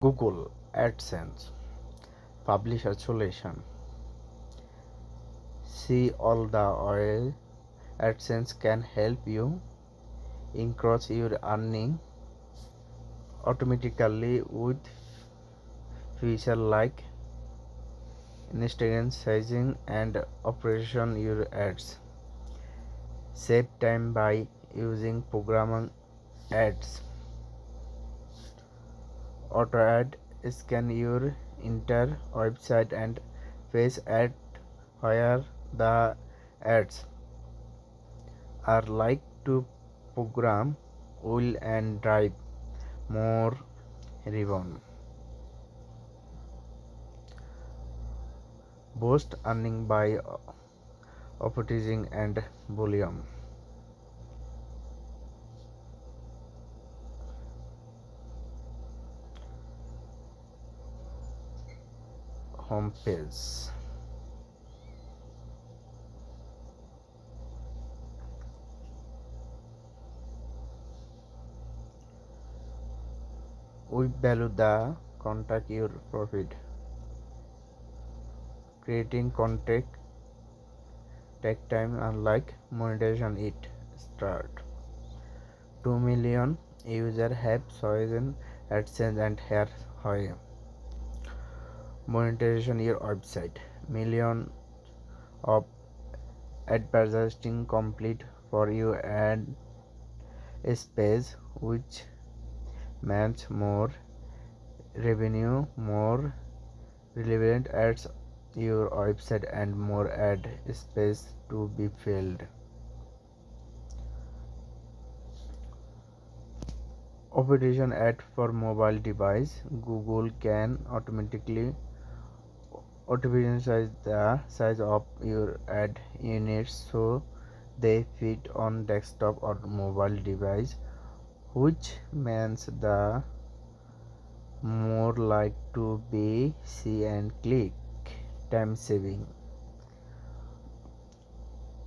Google AdSense Publisher Solution. See all the ways AdSense can help you increase your earning automatically with features like instant sizing and operation your ads. Save time by using programming ads. Auto ad scan your entire website and face ad where the ads are like to program will and drive more revenue. Boost earning by optimizing and volume. Home page. We value the contact your profit. Creating contact take time unlike monetization it start. 2 million users have chosen AdSense and here why. Monetization your website. Million of advertising complete for you ad space which means more revenue, more relevant ads your website and more ad space to be filled. Optimization ad for mobile device. Google can automatically optimize the size of your ad units so they fit on desktop or mobile device, which means the more like to be see and click. Time saving.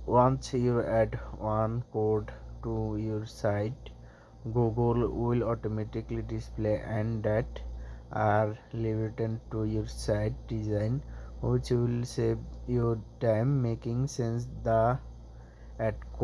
Once you add one code to your site, Google will automatically display and that are related to your site design, which will save your time making sense the ad code.